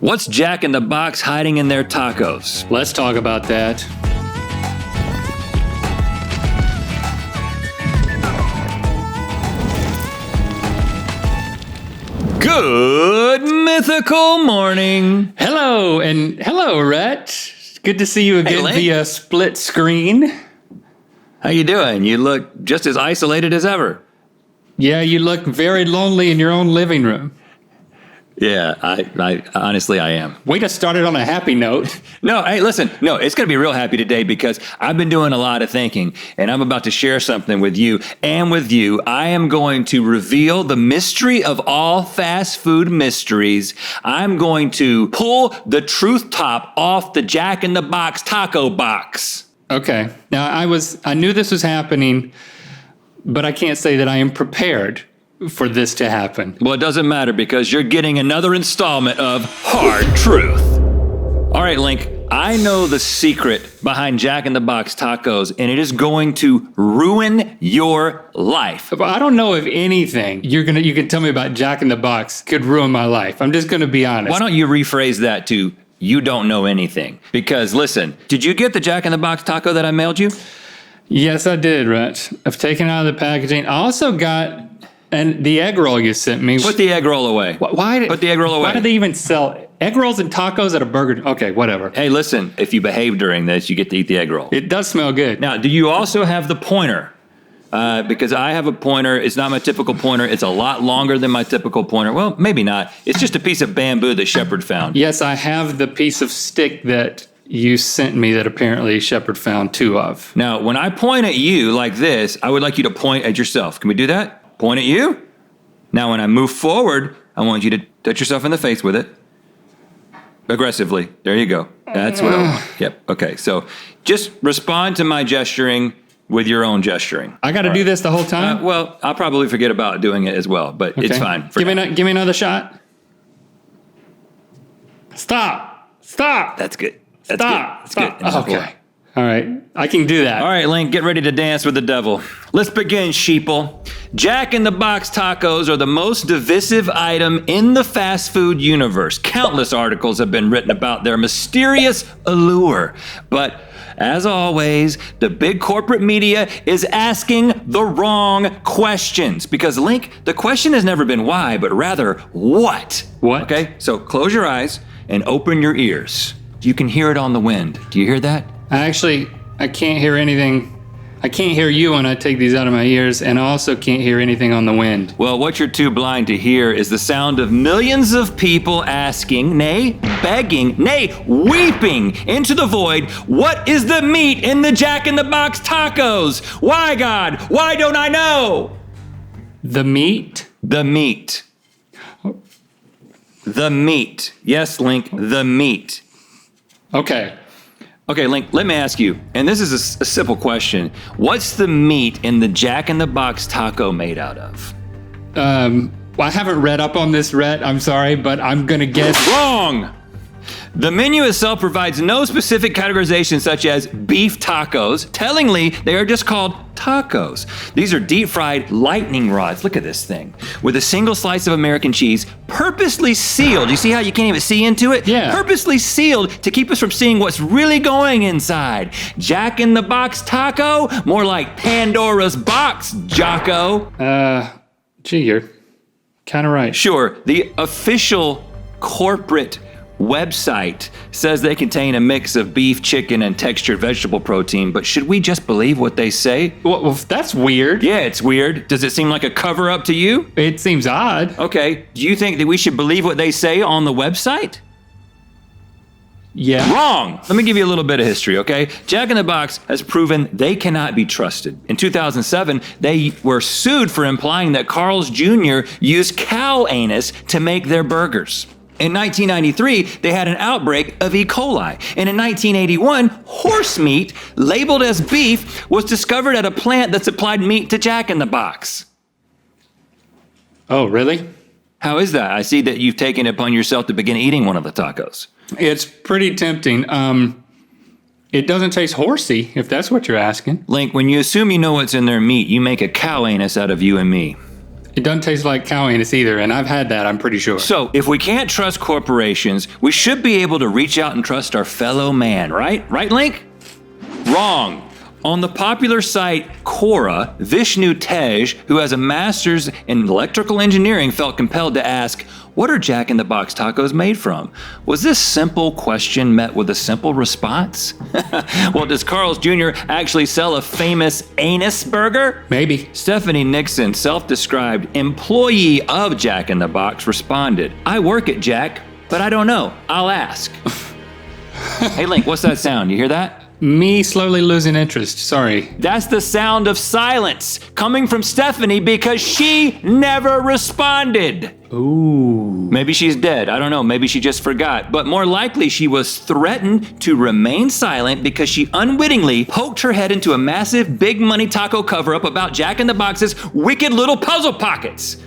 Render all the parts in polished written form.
What's Jack in the Box hiding in their tacos? Let's talk about that. Good mythical morning. Hello, Rhett. Good to see you again via split screen. How you doing? You look just as isolated as ever. Yeah, you look very lonely in your own living room. Yeah, I honestly, I am. Way to start it on a happy note. No, hey, listen. No, it's going to be real happy today because I've been doing a lot of thinking and I'm about to share something with you and with you. I am going to reveal the mystery of all fast food mysteries. I'm going to pull the truth top off the Jack in the Box taco box. Okay. Now, I knew this was happening, but I can't say that I am prepared for this to happen. Well, it doesn't matter because you're getting another installment of Hard Truth. All right, Link, I know the secret behind Jack in the Box tacos, and it is going to ruin your life. But I don't know if anything you can tell me about Jack in the Box could ruin my life. I'm just going to be honest. Why don't you rephrase that to you don't know anything? Because listen, did you get the Jack in the Box taco that I mailed you? Yes, I did, Rhett. I've taken it out of the packaging. I also got the egg roll you sent me. Put the egg roll away. Put the egg roll away. Why do they even sell egg rolls and tacos at a burger? Okay, whatever. Hey, listen, if you behave during this, you get to eat the egg roll. It does smell good. Now, do you also have the pointer? Because I have a pointer. It's not my typical pointer. It's a lot longer than my typical pointer. Well, maybe not. It's just a piece of bamboo that Shepard found. Yes, I have the piece of stick that you sent me that apparently Shepard found two of. Now, when I point at you like this, I would like you to point at yourself. Can we do that? Point at you. Now, when I move forward, I want you to touch yourself in the face with it. Aggressively. There you go. That's what I want. Yep. Okay. So just respond to my gesturing with your own gesturing. I got to do this the whole time? Well, I'll probably forget about doing it as well, but it's fine. Give me another shot. Stop. That's good. That's good. Okay. All right. I can do that. All right, Link, get ready to dance with the devil. Let's begin, sheeple. Jack in the Box tacos are the most divisive item in the fast food universe. Countless articles have been written about their mysterious allure. But as always, the big corporate media is asking the wrong questions. Because, Link, the question has never been why, but rather what? What? Okay, so close your eyes and open your ears. You can hear it on the wind. Do you hear that? I can't hear anything. I can't hear you when I take these out of my ears, and I also can't hear anything on the wind. Well, what you're too blind to hear is the sound of millions of people asking, nay, begging, nay, weeping into the void, what is the meat in the Jack in the Box tacos? Why, God? Why don't I know? The meat? The meat. The meat. Yes, Link, the meat. Okay, Link, let me ask you, and this is a simple question. What's the meat in the Jack in the Box taco made out of? Well, I haven't read up on this, Rhett. I'm sorry, but I'm going to guess. Wrong! The menu itself provides no specific categorization such as beef tacos. Tellingly, they are just called tacos. These are deep-fried lightning rods. Look at this thing. With a single slice of American cheese, purposely sealed. You see how you can't even see into it? Yeah. Purposely sealed to keep us from seeing what's really going inside. Jack in the Box taco? More like Pandora's box, Jocko. Gee, you're kind of right. Sure, the official corporate website says they contain a mix of beef, chicken, and textured vegetable protein, but should we just believe what they say? Well, that's weird. Yeah, it's weird. Does it seem like a cover-up to you? It seems odd. Okay, do you think that we should believe what they say on the website? Yeah. Wrong! Let me give you a little bit of history, okay? Jack in the Box has proven they cannot be trusted. In 2007, they were sued for implying that Carl's Jr. used cow anus to make their burgers. In 1993, they had an outbreak of E. coli. And in 1981, horse meat, labeled as beef, was discovered at a plant that supplied meat to Jack in the Box. Oh, really? How is that? I see that you've taken it upon yourself to begin eating one of the tacos. It's pretty tempting. It doesn't taste horsey, if that's what you're asking. Link, when you assume you know what's in their meat, you make a cow anus out of you and me. It doesn't taste like cow anus either, and I've had that, I'm pretty sure. So, if we can't trust corporations, we should be able to reach out and trust our fellow man, right? Right, Link? Wrong. On the popular site Quora, Vishnu Tej, who has a master's in electrical engineering, felt compelled to ask, what are Jack in the Box tacos made from? Was this simple question met with a simple response? Well, does Carl's Jr. actually sell a famous anus burger? Maybe. Stephanie Nixon, self-described employee of Jack in the Box, responded, I work at Jack, but I don't know. I'll ask. Hey, Link, what's that sound? You hear that? Me slowly losing interest, sorry. That's the sound of silence coming from Stephanie because she never responded. Ooh. Maybe she's dead. I don't know. Maybe she just forgot. But more likely, she was threatened to remain silent because she unwittingly poked her head into a massive big money taco cover-up about Jack in the Box's wicked little puzzle pockets.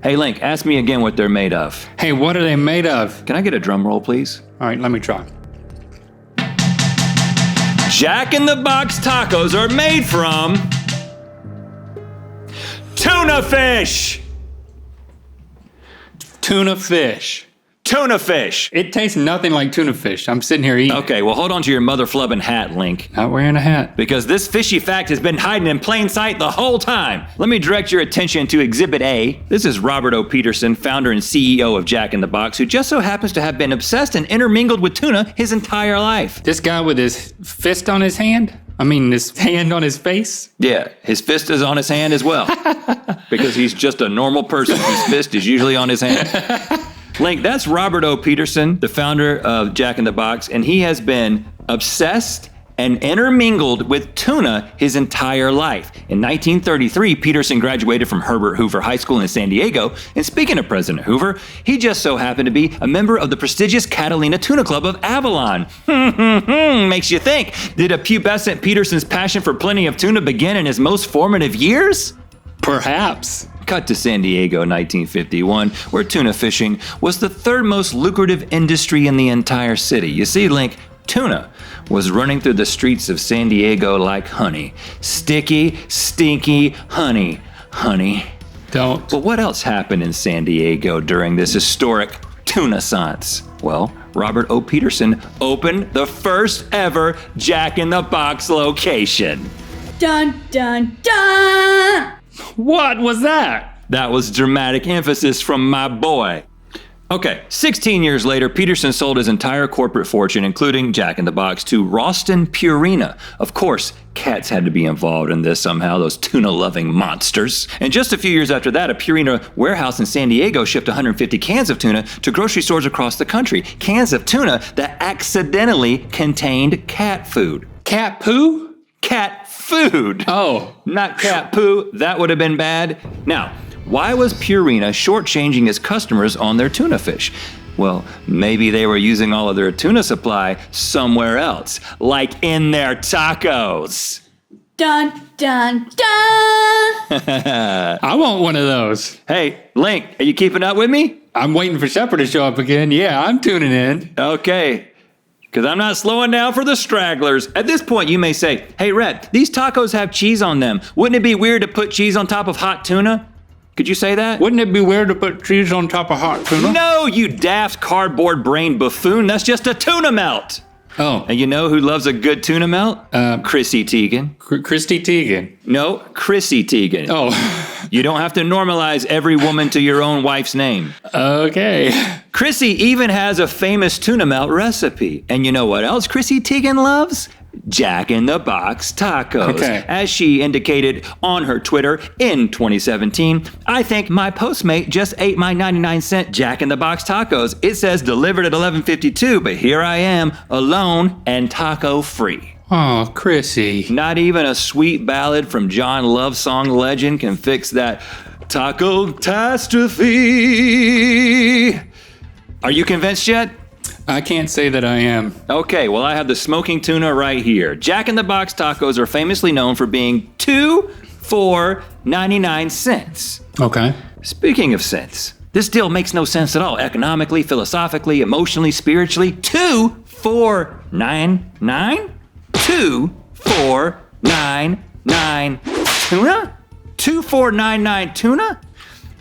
Hey, Link, ask me again what they're made of. Hey, what are they made of? Can I get a drum roll, please? All right, let me try. Jack in the Box tacos are made from tuna fish. Tuna fish. Tuna fish. It tastes nothing like tuna fish. I'm sitting here eating. Okay, well, hold on to your mother flubbing hat, Link. Not wearing a hat. Because this fishy fact has been hiding in plain sight the whole time. Let me direct your attention to Exhibit A. This is Robert O. Peterson, founder and CEO of Jack in the Box, who just so happens to have been obsessed and intermingled with tuna his entire life. This guy with his fist on his hand? I mean, his hand on his face? Yeah, his fist is on his hand as well. Because he's just a normal person whose fist is usually on his hand. Link, that's Robert O. Peterson, the founder of Jack in the Box, and he has been obsessed and intermingled with tuna his entire life. In 1933, Peterson graduated from Herbert Hoover High School in San Diego, and speaking of President Hoover, he just so happened to be a member of the prestigious Catalina Tuna Club of Avalon. Makes you think, did a pubescent Peterson's passion for plenty of tuna begin in his most formative years? Perhaps. Cut to San Diego, 1951, where tuna fishing was the third most lucrative industry in the entire city. You see, Link, tuna was running through the streets of San Diego like honey. Sticky, stinky honey. Honey. Don't. But what else happened in San Diego during this historic tuna-sance? Well, Robert O. Peterson opened the first ever Jack in the Box location. Dun, dun, dun! What was that? That was dramatic emphasis from my boy. Okay, 16 years later, Peterson sold his entire corporate fortune, including Jack in the Box, to Ralston Purina. Of course, cats had to be involved in this somehow, those tuna-loving monsters. And just a few years after that, a Purina warehouse in San Diego shipped 150 cans of tuna to grocery stores across the country. Cans of tuna that accidentally contained cat food. Cat poo? Cat food. Oh. Not cat poo. That would have been bad. Now, why was Purina shortchanging its customers on their tuna fish? Well, maybe they were using all of their tuna supply somewhere else, like in their tacos. Dun, dun, dun! I want one of those. Hey, Link, are you keeping up with me? I'm waiting for Shepard to show up again. Yeah, I'm tuning in. Okay. Because I'm not slowing down for the stragglers. At this point, you may say, hey, Rhett, these tacos have cheese on them. Wouldn't it be weird to put cheese on top of hot tuna? Could you say that? Wouldn't it be weird to put cheese on top of hot tuna? No, you daft cardboard-brained buffoon. That's just a tuna melt. Oh. And you know who loves a good tuna melt? Chrissy Teigen. Christy Teigen. No, Chrissy Teigen. Oh. You don't have to normalize every woman to your own wife's name. Okay. Chrissy even has a famous tuna melt recipe. And you know what else Chrissy Teigen loves? Jack in the Box tacos. Okay. As she indicated on her Twitter in 2017, I think my Postmate just ate my 99-cent Jack in the Box tacos. It says delivered at 11:52, but here I am, alone and taco free. Oh, Chrissy. Not even a sweet ballad from John Love Song legend can fix that taco-tastrophe. Are you convinced yet? I can't say that I am. Okay, well, I have the smoking tuna right here. Jack in the Box tacos are famously known for being 2 for 99 cents. Okay. Speaking of cents, this deal makes no sense at all. Economically, philosophically, emotionally, spiritually. 2 for 99? 2 for 99 tuna? 2 for 99 tuna?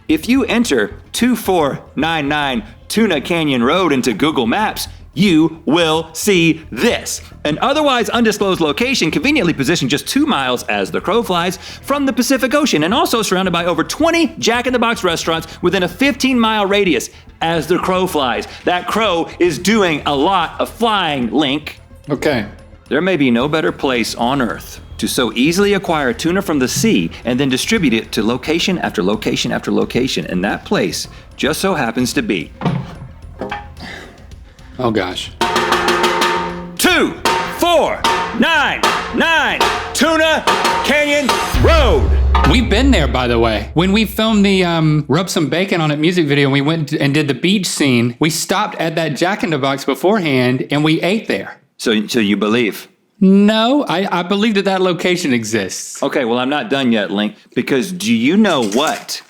If you enter 2499 Tuna Canyon Road into Google Maps, you will see this. An otherwise undisclosed location conveniently positioned just 2 miles as the crow flies from the Pacific Ocean, and also surrounded by over 20 Jack in the Box restaurants within a 15-mile radius as the crow flies. That crow is doing a lot of flying, Link. Okay. There may be no better place on Earth to so easily acquire tuna from the sea and then distribute it to location after location after location, and that place just so happens to be Oh gosh. 2499 Tuna Canyon Road. We've been there, by the way. When we filmed the Rub Some Bacon on It music video and we went and did the beach scene, we stopped at that Jack in the Box beforehand and we ate there. So you believe? No, I believe that location exists. Okay, well, I'm not done yet, Link, because do you know what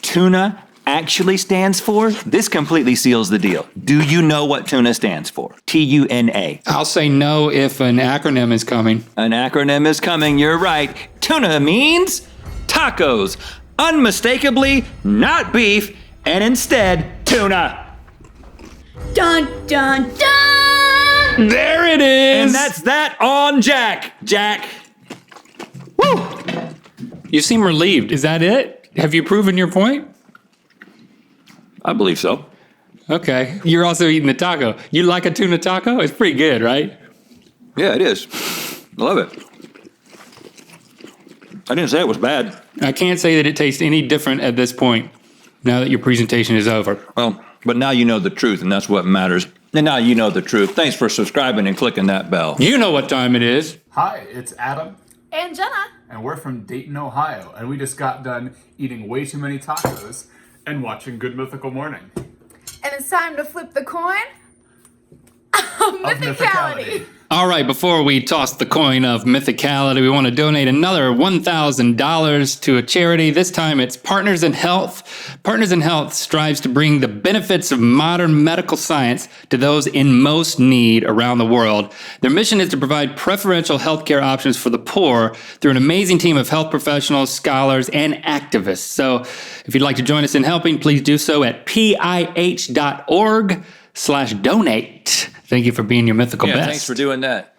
tuna actually stands for? This completely seals the deal. Do you know what tuna stands for? T-U-N-A. I'll say no if an acronym is coming. An acronym is coming, you're right. Tuna means tacos. Unmistakably not beef, and instead tuna. Dun, dun, dun! There it is! And that's that on Jack. Jack. Woo! You seem relieved. Is that it? Have you proven your point? I believe so. Okay. You're also eating the taco. You like a tuna taco? It's pretty good, right? Yeah, it is. I love it. I didn't say it was bad. I can't say that it tastes any different at this point, now that your presentation is over. Well, but now you know the truth, and that's what matters. And now you know the truth. Thanks for subscribing and clicking that bell. You know what time it is. Hi, it's Adam, And Jenna. and we're from Dayton, Ohio, and we just got done eating way too many tacos and watching Good Mythical Morning. And it's time to flip the coin of Of mythicality. All right, before we toss the coin of mythicality, we want to donate another $1,000 to a charity. This time it's Partners in Health. Partners in Health strives to bring the benefits of modern medical science to those in most need around the world. Their mission is to provide preferential healthcare options for the poor through an amazing team of health professionals, scholars, and activists. So if you'd like to join us in helping, please do so at pih.org/donate. Thank you for being your mythical best. Thanks for doing that.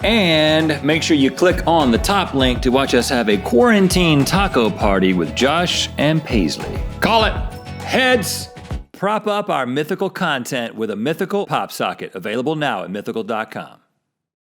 And make sure you click on the top link to watch us have a quarantine taco party with Josh and Paisley. Call it. Heads, prop up our mythical content with a mythical pop socket, available now at mythical.com.